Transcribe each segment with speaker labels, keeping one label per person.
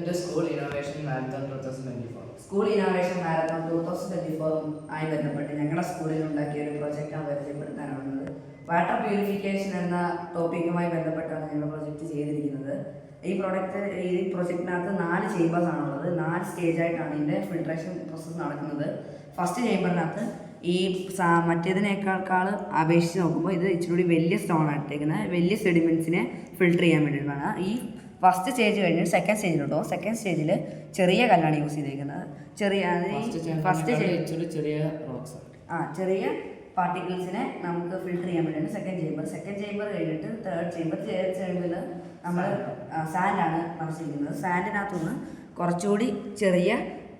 Speaker 1: ഇതിന്റെ school innovation marathon 2024.
Speaker 2: School innovation marathon 2024 ആയി ബന്ധപ്പെട്ട് ഞങ്ങളുടെ സ്കൂളിൽ ഉണ്ടാക്കിയ ഒരു പ്രൊജക്റ്റാണ് പരിചയപ്പെടുത്താനാവുന്നത്. വാട്ടർ പ്യൂരിഫിക്കേഷൻ എന്ന ടോപ്പിക്കുമായി ബന്ധപ്പെട്ടാണ് ഞങ്ങൾ പ്രൊജക്റ്റ് ചെയ്തിരിക്കുന്നത്. ഈ പ്രൊജക്റ്റിനകത്ത് 4 ചേമ്പേഴ്സ് ആണുള്ളത്. 4 സ്റ്റേജായിട്ടാണ് ഇതിൻ്റെ ഫിൽട്രേഷൻ പ്രോസസ്സ് നടക്കുന്നത്. ഫസ്റ്റ് ചേമ്പറിനകത്ത് ഈ മറ്റേതിനേക്കാൾ അപേക്ഷിച്ച് നോക്കുമ്പോൾ ഇത് ഇച്ചിരി വലിയ സ്റ്റോൺ ആയിട്ടേക്കുന്നത്, വലിയ സെഡിമെൻസിനെ ഫിൽട്ടർ ചെയ്യാൻ വേണ്ടിയിട്ടാണ്. ഈ ഫസ്റ്റ് സ്റ്റേജ് കഴിഞ്ഞ് സെക്കൻഡ് സ്റ്റേജിലോട്ടോ. സെക്കൻഡ് സ്റ്റേജിൽ ചെറിയ കല്ലാണ് യൂസ് ചെയ്തേക്കുന്നത്. ചെറിയ പാർട്ടിക്കിൾസിനെ നമുക്ക് ഫിൽട്ടർ ചെയ്യാൻ വേണ്ടിയാണ് സെക്കൻഡ് ചേമ്പർ കഴിഞ്ഞിട്ട് തേർഡ് ചേമ്പറിൽ നമ്മൾ സാൻഡാണ് നിറച്ചിരിക്കുന്നത്. സാൻഡിനകത്തുനിന്ന് കുറച്ചുകൂടി ചെറിയ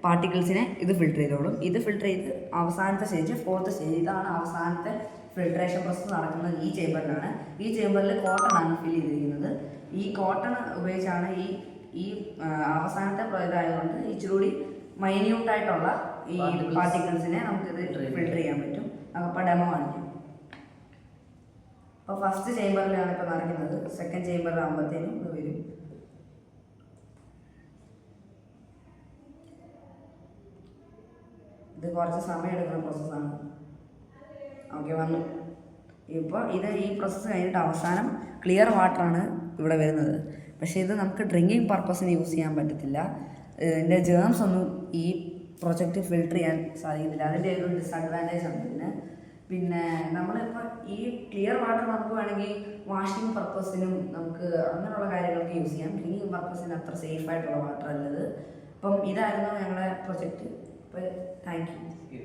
Speaker 2: പാർട്ടിക്കിൾസിനെ ഇത് ഫിൽട്ടർ ചെയ്തോളും. ഇത് ഫിൽട്ടർ ചെയ്ത് അവസാനത്തെ സ്റ്റേജ്, ഫോർത്ത് സ്റ്റേജ്, ഇതാണ് അവസാനത്തെ ഫിൽട്രേഷൻ പ്രോസസ്സ് നടക്കുന്നത് ഈ ചേമ്പറിലാണ്. ഈ ചേമ്പറിൽ കോട്ടൺ ആണ് ഫിൽ ചെയ്തിരിക്കുന്നത്. ഈ കോട്ടൺ ഉപയോഗിച്ചാണ് ഈ അവസാനത്തെ ഇതായതുകൊണ്ട് ഇച്ചിരി മൈന്യൂട്ടായിട്ടുള്ള ഈ പാർട്ടിക്കിൾസിനെ നമുക്കിത് ഫിൽട്ടർ ചെയ്യാൻ പറ്റും. അപ്പോൾ ഡെമോ കാണിക്കാം. അപ്പോൾ ഫസ്റ്റ് ചേമ്പറിലാണ് ഇപ്പോൾ നടക്കുന്നത്. സെക്കൻഡ് ചേമ്പറിലാകുമ്പോഴത്തേനും ഇത് വരും. ഇത് കുറച്ച് സമയം എടുക്കുന്ന പ്രോസസ്സാണ്. ഓക്കെ, വന്നു. ഇപ്പോൾ ഈ പ്രോസസ്സ് കഴിഞ്ഞിട്ട് അവസാനം ക്ലിയർ വാട്ടറാണ് ഇവിടെ വരുന്നത്. പക്ഷേ ഇത് നമുക്ക് ഡ്രിങ്കിങ് പർപ്പസിന് യൂസ് ചെയ്യാൻ പറ്റത്തില്ല. ഇതിൻ്റെ ജേംസ് ഒന്നും ഈ പ്രൊജക്റ്റ് ഫിൽട്ടർ ചെയ്യാൻ സാധിക്കത്തില്ല. അതിൻ്റെ ഒരു ഡിസഡ്വാൻറ്റേജ് ആണ്. പിന്നെ നമ്മളിപ്പോൾ ഈ ക്ലിയർ വാട്ടർ നമുക്ക് വേണമെങ്കിൽ വാഷിംഗ് പർപ്പസിനും നമുക്ക് അങ്ങനെയുള്ള കാര്യങ്ങൾക്ക് യൂസ് ചെയ്യാം. ഡ്രിങ്കിങ് പർപ്പസിന് അത്ര സേഫ് ആയിട്ടുള്ള വാട്ടർ അല്ലത്. അപ്പം ഇതായിരുന്നു ഞങ്ങളുടെ പ്രൊജക്റ്റ്. അപ്പോൾ താങ്ക് യു.